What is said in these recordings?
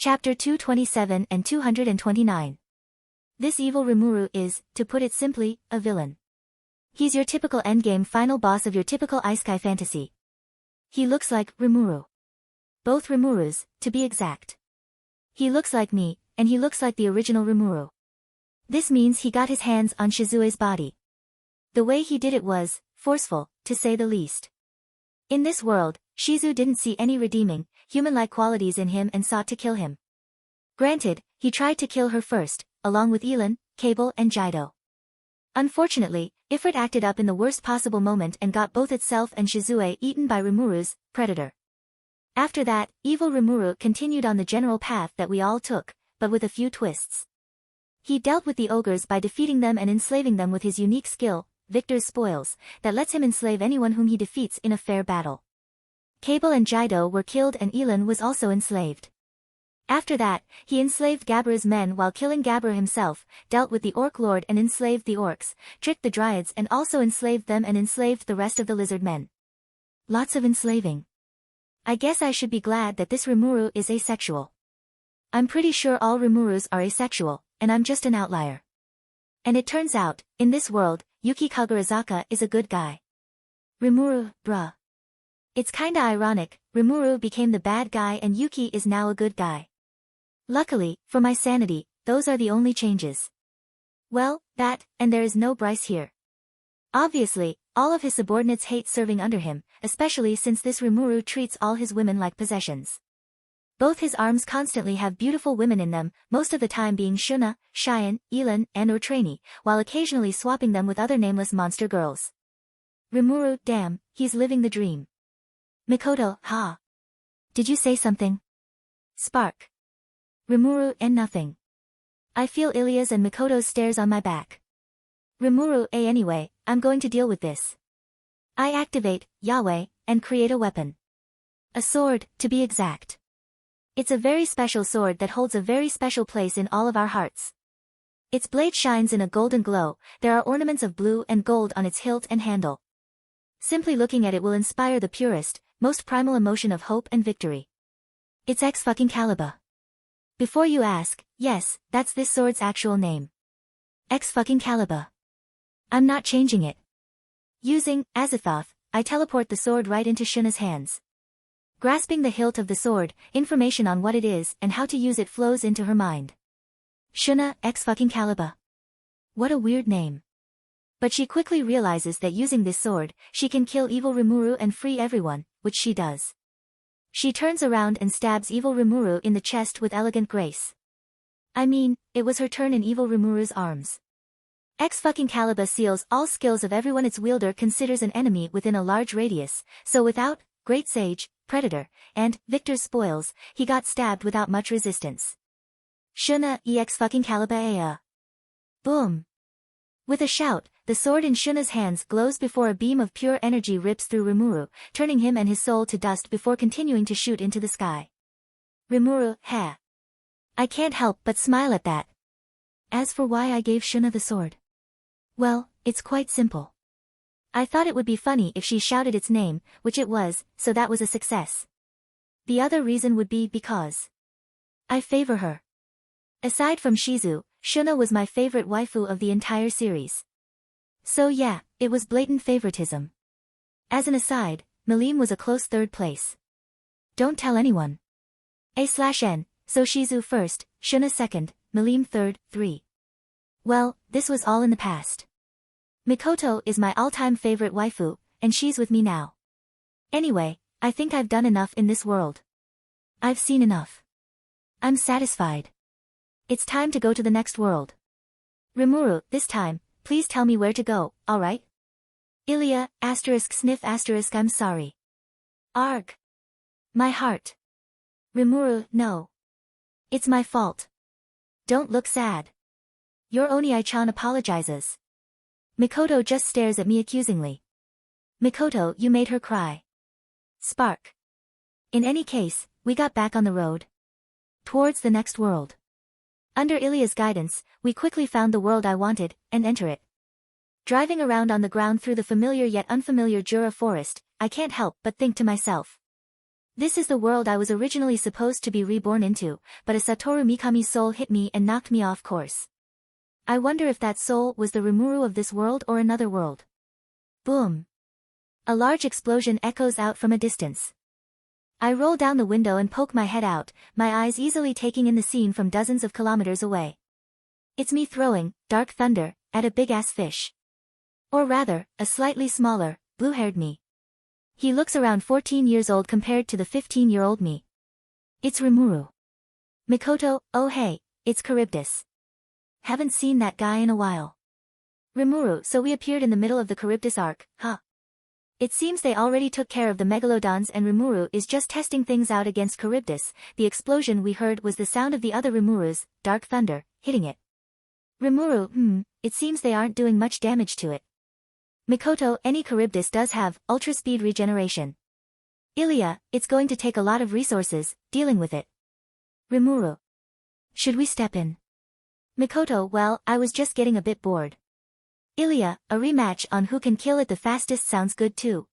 Chapter 227 and 229. This evil Rimuru is, to put it simply, a villain. He's your typical endgame final boss of your typical isekai fantasy. He looks like Rimuru. Both Rimurus, to be exact. He looks like me, and he looks like the original Rimuru. This means he got his hands on Shizue's body. The way he did it was forceful, to say the least. In this world, Shizu didn't see any redeeming, human-like qualities in him and sought to kill him. Granted, he tried to kill her first, along with Elin, Cable and Jido. Unfortunately, Ifrit acted up in the worst possible moment and got both itself and Shizue eaten by Rimuru's predator. After that, evil Rimuru continued on the general path that we all took, but with a few twists. He dealt with the ogres by defeating them and enslaving them with his unique skill, Victor's Spoils, that lets him enslave anyone whom he defeats in a fair battle. Cable and Jido were killed and Elin was also enslaved. After that, he enslaved Gabra's men while killing Gabra himself, dealt with the Orc Lord and enslaved the Orcs, tricked the Dryads and also enslaved them and enslaved the rest of the Lizard Men. Lots of enslaving. I guess I should be glad that this Rimuru is asexual. I'm pretty sure all Rimurus are asexual, and I'm just an outlier. And it turns out, in this world, Yuki Kagarazaka is a good guy. Rimuru, bruh. It's kinda ironic, Rimuru became the bad guy and Yuki is now a good guy. Luckily, for my sanity, those are the only changes. Well, that, and there is no Bryce here. Obviously, all of his subordinates hate serving under him, especially since this Rimuru treats all his women like possessions. Both his arms constantly have beautiful women in them, most of the time being Shuna, Cheyenne, Elin, and or Trainee, while occasionally swapping them with other nameless monster girls. Rimuru, damn, he's living the dream. Mikoto, ha. Did you say something? Spark. Rimuru, and nothing. I feel Ilya's and Mikoto's stares on my back. Rimuru, anyway, I'm going to deal with this. I activate, Yahweh, and create a weapon. A sword, to be exact. It's a very special sword that holds a very special place in all of our hearts. Its blade shines in a golden glow, there are ornaments of blue and gold on its hilt and handle. Simply looking at it will inspire the purest, most primal emotion of hope and victory. It's X-Caliber. Before you ask, yes, that's this sword's actual name. X-Caliber. I'm not changing it. Using Azathoth, I teleport the sword right into Shuna's hands. Grasping the hilt of the sword, information on what it is and how to use it flows into her mind. Shuna, X-Caliber. What a weird name. But she quickly realizes that using this sword, she can kill evil Rimuru and free everyone, which she does. She turns around and stabs evil Rimuru in the chest with elegant grace. I mean, it was her turn in evil Rimuru's arms. X-Caliber seals all skills of everyone its wielder considers an enemy within a large radius, so without Great Sage, Predator, and Victor's Spoils, he got stabbed without much resistance. Shuna, X-Caliber. Boom. With a shout, the sword in Shuna's hands glows before a beam of pure energy rips through Rimuru, turning him and his soul to dust before continuing to shoot into the sky. Rimuru, heh. I can't help but smile at that. As for why I gave Shuna the sword. Well, it's quite simple. I thought it would be funny if she shouted its name, which it was, so that was a success. The other reason would be because I favor her. Aside from Shizu, Shuna was my favorite waifu of the entire series. So yeah, it was blatant favoritism. As an aside, Milim was a close third place. Don't tell anyone. A/N, so Shizu first, Shuna second, Milim third, 3. Well, this was all in the past. Mikoto is my all-time favorite waifu, and she's with me now. Anyway, I think I've done enough in this world. I've seen enough. I'm satisfied. It's time to go to the next world. Rimuru, this time, please tell me where to go, alright? Ilya, *sniff*, I'm sorry. Arg. My heart. Rimuru, no. It's my fault. Don't look sad. Your Oni-chan apologizes. Mikoto just stares at me accusingly. Mikoto, you made her cry. Spark. In any case, we got back on the road. Towards the next world. Under Ilya's guidance, we quickly found the world I wanted, and enter it. Driving around on the ground through the familiar yet unfamiliar Jura forest, I can't help but think to myself. This is the world I was originally supposed to be reborn into, but a Satoru Mikami's soul hit me and knocked me off course. I wonder if that soul was the Rimuru of this world or another world. Boom. A large explosion echoes out from a distance. I roll down the window and poke my head out, my eyes easily taking in the scene from dozens of kilometers away. It's me throwing dark thunder at a big-ass fish. Or rather, a slightly smaller, blue-haired me. He looks around 14 years old compared to the 15-year-old me. It's Rimuru. Mikoto, oh hey, it's Charybdis. Haven't seen that guy in a while. Rimuru, so we appeared in the middle of the Charybdis arc, huh? It seems they already took care of the Megalodons and Rimuru is just testing things out against Charybdis. The explosion we heard was the sound of the other Rimurus, dark thunder, hitting it. Rimuru, it seems they aren't doing much damage to it. Mikoto, any Charybdis does have ultra-speed regeneration. Ilya, it's going to take a lot of resources, dealing with it. Rimuru. Should we step in? Mikoto, well, I was just getting a bit bored. Ilya, a rematch on who can kill it the fastest sounds good too.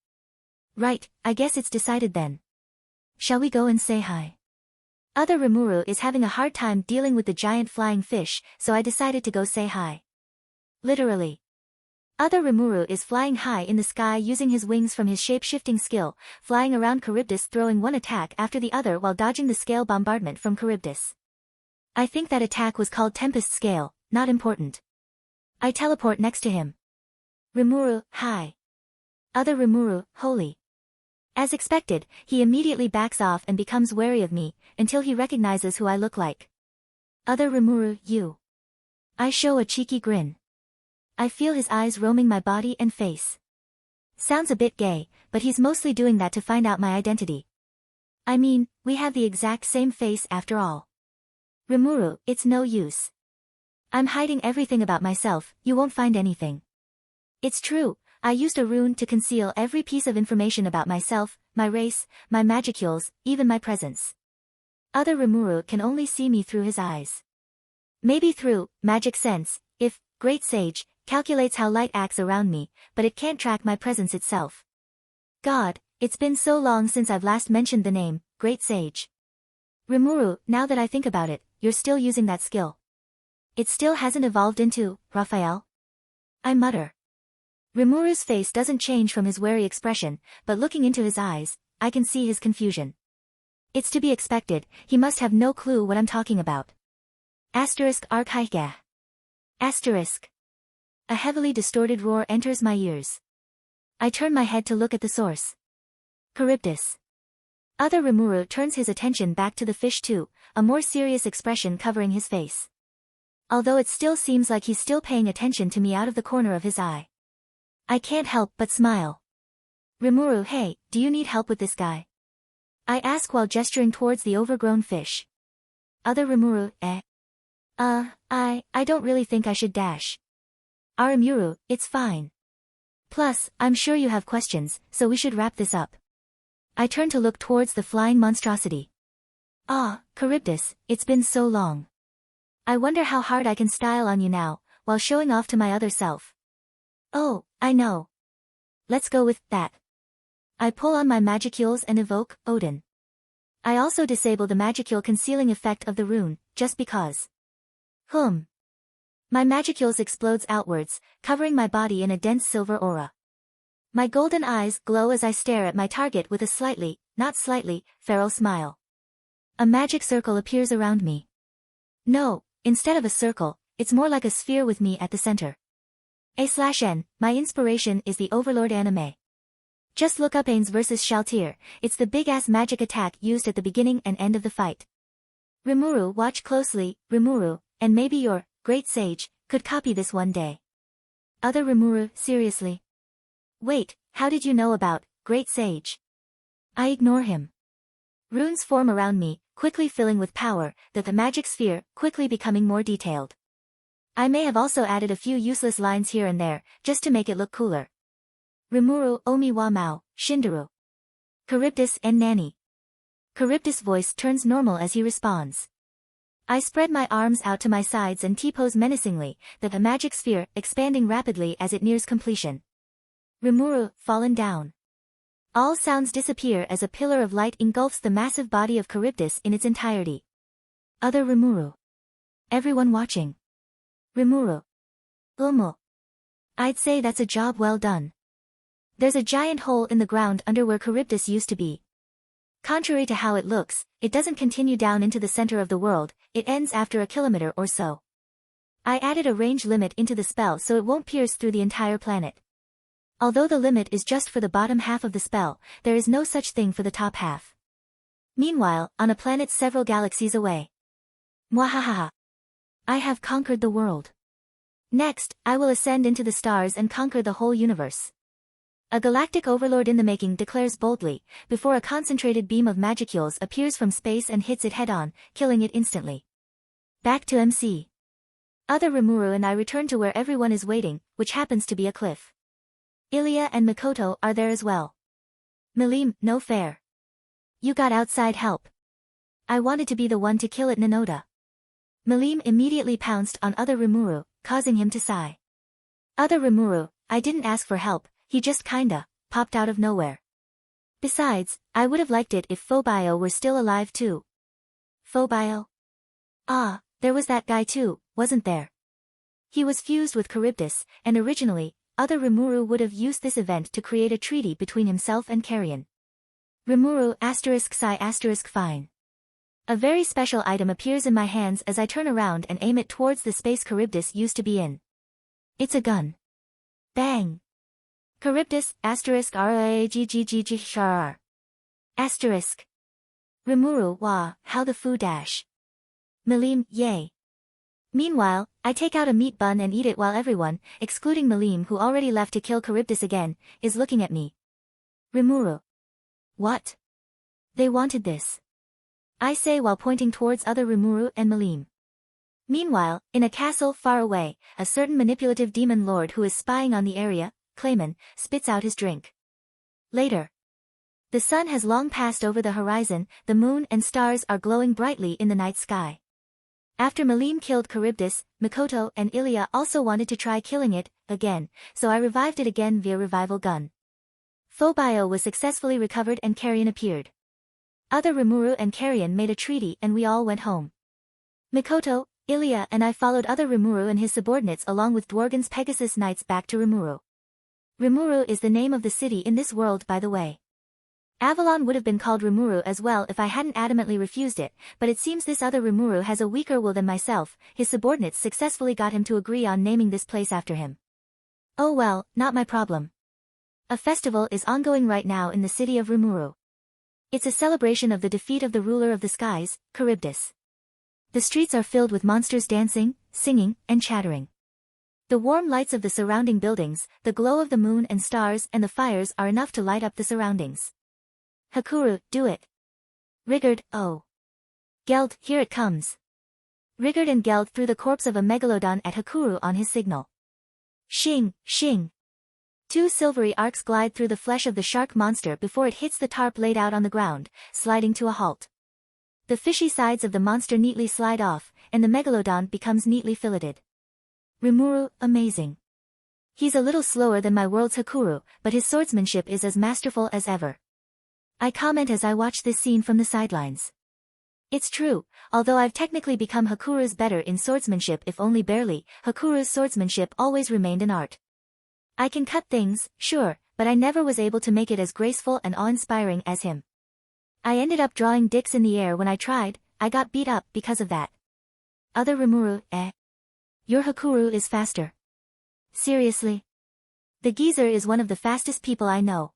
Right, I guess it's decided then. Shall we go and say hi? Other Rimuru is having a hard time dealing with the giant flying fish, so I decided to go say hi. Literally. Other Rimuru is flying high in the sky using his wings from his shape-shifting skill, flying around Charybdis throwing one attack after the other while dodging the scale bombardment from Charybdis. I think that attack was called Tempest Scale, not important. I teleport next to him. Rimuru, hi. Other Rimuru, holy. As expected, he immediately backs off and becomes wary of me, until he recognizes who I look like. Other Rimuru, you. I show a cheeky grin. I feel his eyes roaming my body and face. Sounds a bit gay, but he's mostly doing that to find out my identity. I mean, we have the exact same face after all. Rimuru, it's no use. I'm hiding everything about myself, you won't find anything. It's true, I used a rune to conceal every piece of information about myself, my race, my magicules, even my presence. Other Rimuru can only see me through his eyes. Maybe through magic sense, if Great Sage calculates how light acts around me, but it can't track my presence itself. God, it's been so long since I've last mentioned the name, Great Sage. Rimuru, now that I think about it, you're still using that skill. It still hasn't evolved into, Raphael? I mutter. Rimuru's face doesn't change from his wary expression, but looking into his eyes, I can see his confusion. It's to be expected, he must have no clue what I'm talking about. Asterisk archaika. Asterisk. A heavily distorted roar enters my ears. I turn my head to look at the source. Charybdis. Other Rimuru turns his attention back to the fish too, a more serious expression covering his face. Although it still seems like he's still paying attention to me out of the corner of his eye. I can't help but smile. Rimuru, hey, do you need help with this guy? I ask while gesturing towards the overgrown fish. Other Rimuru, I don't really think I should dash. Arimuru, it's fine. Plus, I'm sure you have questions, so we should wrap this up. I turn to look towards the flying monstrosity. Charybdis, it's been so long. I wonder how hard I can style on you now, while showing off to my other self. Oh, I know. Let's go with that. I pull on my magicules and evoke Odin. I also disable the magicule concealing effect of the rune, just because. My magicules explodes outwards, covering my body in a dense silver aura. My golden eyes glow as I stare at my target with a slightly, not slightly, feral smile. A magic circle appears around me. No, instead of a circle, it's more like a sphere with me at the center. A/N, my inspiration is the Overlord anime. Just look up Ains vs Shaltir, it's the big-ass magic attack used at the beginning and end of the fight. Rimuru, watch closely, Rimuru, and maybe your Great Sage could copy this one day. Other Rimuru, seriously? Wait, how did you know about Great Sage? I ignore him. Runes form around me, quickly filling with power, the magic sphere quickly becoming more detailed. I may have also added a few useless lines here and there, just to make it look cooler. Rimuru Omi wa Mao, Shindaru. Charybdis and Nani. Charybdis' voice turns normal as he responds. I spread my arms out to my sides and T-pose menacingly, the magic sphere expanding rapidly as it nears completion. Rimuru, fallen down. All sounds disappear as a pillar of light engulfs the massive body of Charybdis in its entirety. Other Rimuru. Everyone watching. Rimuru. Umu. I'd say that's a job well done. There's a giant hole in the ground under where Charybdis used to be. Contrary to how it looks, it doesn't continue down into the center of the world, it ends after a kilometer or so. I added a range limit into the spell so it won't pierce through the entire planet. Although the limit is just for the bottom half of the spell, there is no such thing for the top half. Meanwhile, on a planet several galaxies away. Mwahaha. I have conquered the world. Next, I will ascend into the stars and conquer the whole universe. A galactic overlord in the making declares boldly, before a concentrated beam of magicules appears from space and hits it head-on, killing it instantly. Back to MC. Other Rimuru and I return to where everyone is waiting, which happens to be a cliff. Ilya and Mikoto are there as well. Milim, no fair. You got outside help. I wanted to be the one to kill it Nanoda. Milim immediately pounced on Other Rimuru, causing him to sigh. Other Rimuru, I didn't ask for help, he just kinda popped out of nowhere. Besides, I would have liked it if Phobio were still alive too. Phobio? Ah, there was that guy too, wasn't there? He was fused with Charybdis, and originally, Other Rimuru would have used this event to create a treaty between himself and Carrion. Rimuru **** fine. A very special item appears in my hands as I turn around and aim it towards the space Charybdis used to be in. It's a gun. Bang! Charybdis ****. Rimuru wah, how the foo dash. Milim, yay. Meanwhile, I take out a meat bun and eat it while everyone, excluding Milim who already left to kill Charybdis again, is looking at me. Rimuru. What? They wanted this. I say while pointing towards Other Rimuru and Milim. Meanwhile, in a castle far away, a certain manipulative demon lord who is spying on the area, Clayman, spits out his drink. Later. The sun has long passed over the horizon, the moon and stars are glowing brightly in the night sky. After Milim killed Charybdis, Mikoto and Ilya also wanted to try killing it, again, so I revived it again via revival gun. Phobio was successfully recovered and Carrion appeared. Other Rimuru and Carrion made a treaty and we all went home. Mikoto, Ilya and I followed Other Rimuru and his subordinates along with Dworgan's Pegasus Knights back to Rimuru. Rimuru is the name of the city in this world by the way. Avalon would have been called Rimuru as well if I hadn't adamantly refused it, but it seems this Other Rimuru has a weaker will than myself, his subordinates successfully got him to agree on naming this place after him. Oh well, not my problem. A festival is ongoing right now in the city of Rimuru. It's a celebration of the defeat of the ruler of the skies, Charybdis. The streets are filled with monsters dancing, singing, and chattering. The warm lights of the surrounding buildings, the glow of the moon and stars and the fires are enough to light up the surroundings. Hakuru, do it. Rigard, oh. Geld, here it comes. Rigard and Geld threw the corpse of a megalodon at Hakuru on his signal. Shing, shing. Two silvery arcs glide through the flesh of the shark monster before it hits the tarp laid out on the ground, sliding to a halt. The fishy sides of the monster neatly slide off, and the megalodon becomes neatly filleted. Rimuru, amazing. He's a little slower than my world's Hakuru, but his swordsmanship is as masterful as ever. I comment as I watch this scene from the sidelines. It's true, although I've technically become Hakuru's better in swordsmanship if only barely, Hakuru's swordsmanship always remained an art. I can cut things, sure, but I never was able to make it as graceful and awe-inspiring as him. I ended up drawing dicks in the air when I tried, I got beat up because of that. Other Rimuru, Your Hakuru is faster. Seriously? The geezer is one of the fastest people I know.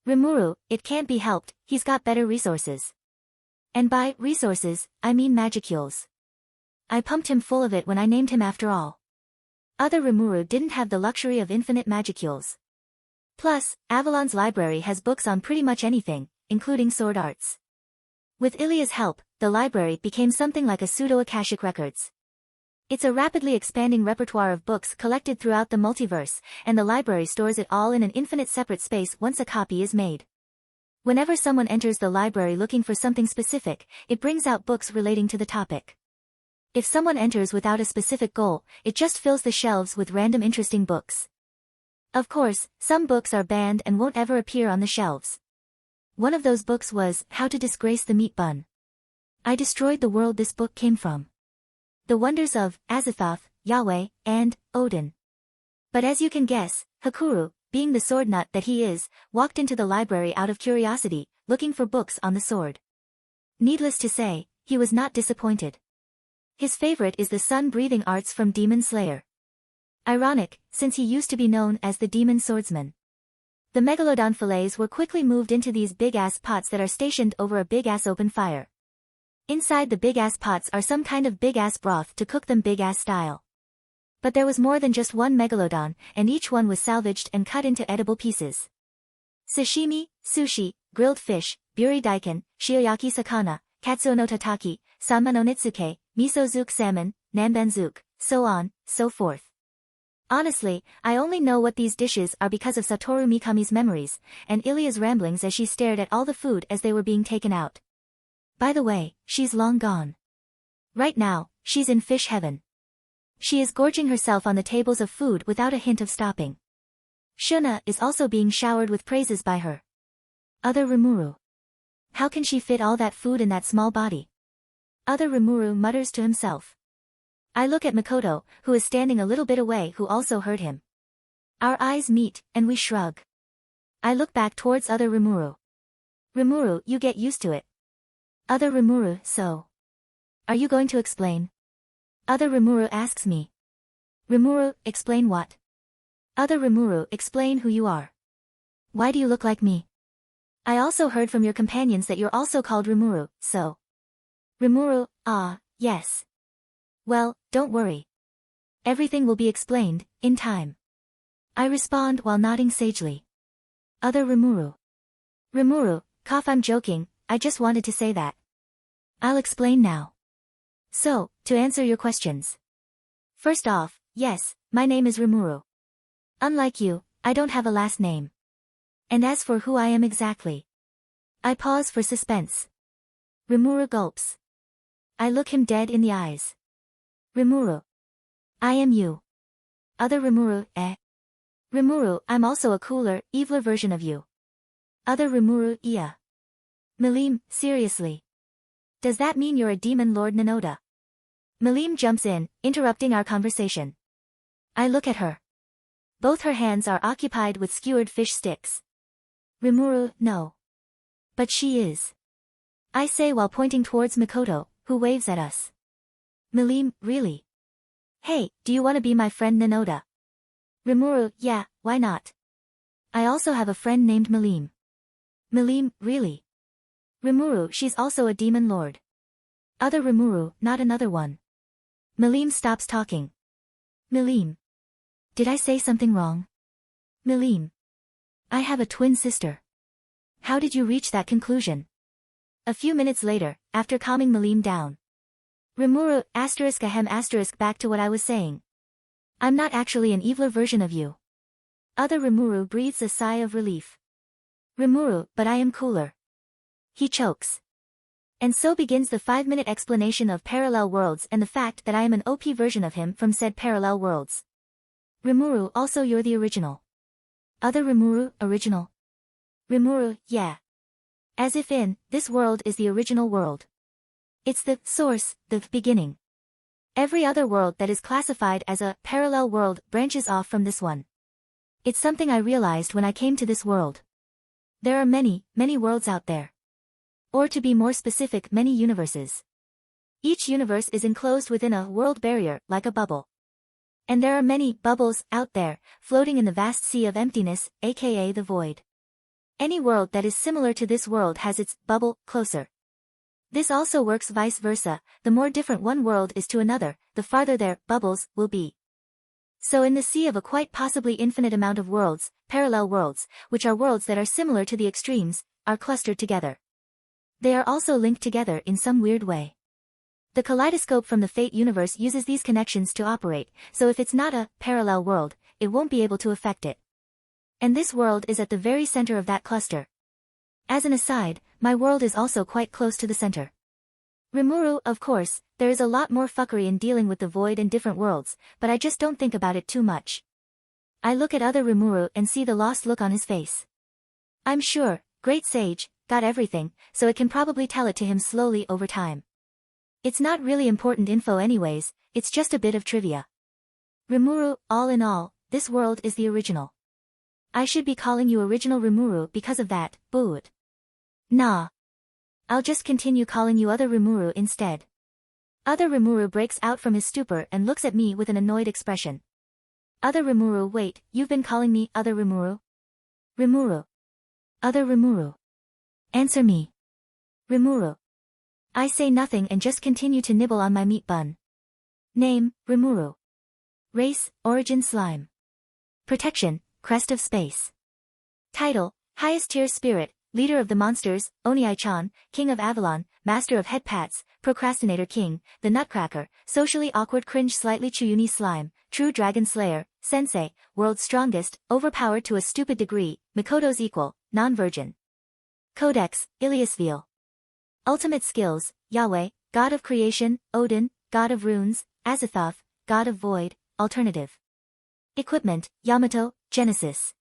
Rimuru, it can't be helped, he's got better resources. And by resources, I mean magicules. I pumped him full of it when I named him after all. Other Rimuru didn't have the luxury of infinite magicules. Plus, Avalon's library has books on pretty much anything, including sword arts. With Ilya's help, the library became something like a pseudo-Akashic records. It's a rapidly expanding repertoire of books collected throughout the multiverse, and the library stores it all in an infinite separate space once a copy is made. Whenever someone enters the library looking for something specific, it brings out books relating to the topic. If someone enters without a specific goal, it just fills the shelves with random interesting books. Of course, some books are banned and won't ever appear on the shelves. One of those books was How to Disgrace the Meat Bun. I destroyed the world this book came from. The Wonders of Azathoth, Yahweh, and Odin. But as you can guess, Hakuru, being the sword nut that he is, walked into the library out of curiosity, looking for books on the sword. Needless to say, he was not disappointed. His favorite is the sun-breathing arts from Demon Slayer. Ironic, since he used to be known as the Demon Swordsman. The megalodon fillets were quickly moved into these big-ass pots that are stationed over a big-ass open fire. Inside the big-ass pots are some kind of big-ass broth to cook them big-ass style. But there was more than just one megalodon, and each one was salvaged and cut into edible pieces. Sashimi, sushi, grilled fish, buri daikon, shioyaki sakana, katsuo no tataki, sama no nitsuke, miso-zuke salmon, nanban-zuke, so on, so forth. Honestly, I only know what these dishes are because of Satoru Mikami's memories, and Ilya's ramblings as she stared at all the food as they were being taken out. By the way, she's long gone. Right now, she's in fish heaven. She is gorging herself on the tables of food without a hint of stopping. Shuna is also being showered with praises by her other Rimuru. How can she fit all that food in that small body? Other Rimuru mutters to himself. I look at Makoto, who is standing a little bit away, who also heard him. Our eyes meet, and we shrug. I look back towards other Rimuru. Rimuru, you get used to it. Other Rimuru, so. Are you going to explain? Other Rimuru asks me. Rimuru, explain what? Other Rimuru, explain who you are. Why do you look like me? I also heard from your companions that you're also called Rimuru, so. Rimuru, ah, yes. Well, don't worry. Everything will be explained, in time. I respond while nodding sagely. Other Rimuru. Rimuru, cough, I'm joking, I just wanted to say that. I'll explain now. So, to answer your questions. First off, yes, my name is Rimuru. Unlike you, I don't have a last name. And as for who I am exactly. I pause for suspense. Rimuru gulps. I look him dead in the eyes. Rimuru. I am you. Other Rimuru, eh? Rimuru, I'm also a cooler, eviler version of you. Other Rimuru, yeah. Milim, seriously. Does that mean you're a demon Lord Nanoda? Milim jumps in, interrupting our conversation. I look at her. Both her hands are occupied with skewered fish sticks. Rimuru, no. But she is. I say while pointing towards Makoto, who waves at us. Milim, really? Hey, do you want to be my friend Nanoda? Rimuru, yeah, why not? I also have a friend named Milim. Milim, really? Rimuru, she's also a demon lord. Other Rimuru, not another one. Milim stops talking. Milim. Did I say something wrong? Milim. I have a twin sister. How did you reach that conclusion? A few minutes later, after calming Milim down. Rimuru, **** back to what I was saying. I'm not actually an eviler version of you. Other Rimuru breathes a sigh of relief. Rimuru, but I am cooler. He chokes. And so begins the 5-minute explanation of parallel worlds and the fact that I am an OP version of him from said parallel worlds. Rimuru, also you're the original. Other Rimuru, original. Rimuru, yeah. As if this world is the original world. It's the source, the beginning. Every other world that is classified as a parallel world branches off from this one. It's something I realized when I came to this world. There are many, many worlds out there. Or to be more specific, many universes. Each universe is enclosed within a world barrier, like a bubble. And there are many bubbles out there, floating in the vast sea of emptiness, aka the void. Any world that is similar to this world has its bubble closer. This also works vice versa, the more different one world is to another, the farther their bubbles will be. So in the sea of a quite possibly infinite amount of worlds, parallel worlds, which are worlds that are similar to the extremes, are clustered together. They are also linked together in some weird way. The kaleidoscope from the Fate universe uses these connections to operate, so if it's not a parallel world, it won't be able to affect it. And this world is at the very center of that cluster. As an aside, my world is also quite close to the center. Rimuru, of course, there is a lot more fuckery in dealing with the void and different worlds, but I just don't think about it too much. I look at other Rimuru and see the lost look on his face. I'm sure, great sage, got everything, so it can probably tell it to him slowly over time. It's not really important info anyways, it's just a bit of trivia. Rimuru, all in all, this world is the original. I should be calling you original Rimuru because of that, Boot. Nah. I'll just continue calling you other Rimuru instead. Other Rimuru breaks out from his stupor and looks at me with an annoyed expression. Other Rimuru, wait, you've been calling me other Rimuru? Rimuru. Other Rimuru. Answer me. Rimuru. I say nothing and just continue to nibble on my meat bun. Name, Rimuru. Race, origin slime. Protection, crest of space. Title, highest tier spirit, leader of the monsters, Oni-chan, king of Avalon, master of head pats, procrastinator king, the nutcracker, socially awkward cringe slightly Chuyuni slime, true dragon slayer, sensei, world's strongest, overpowered to a stupid degree, Mikoto's equal, non-virgin. Codex, Iliasville. Ultimate skills, Yahweh, god of creation, Odin, god of runes, Azathoth, god of void, alternative. Equipment, Yamato, Genesis.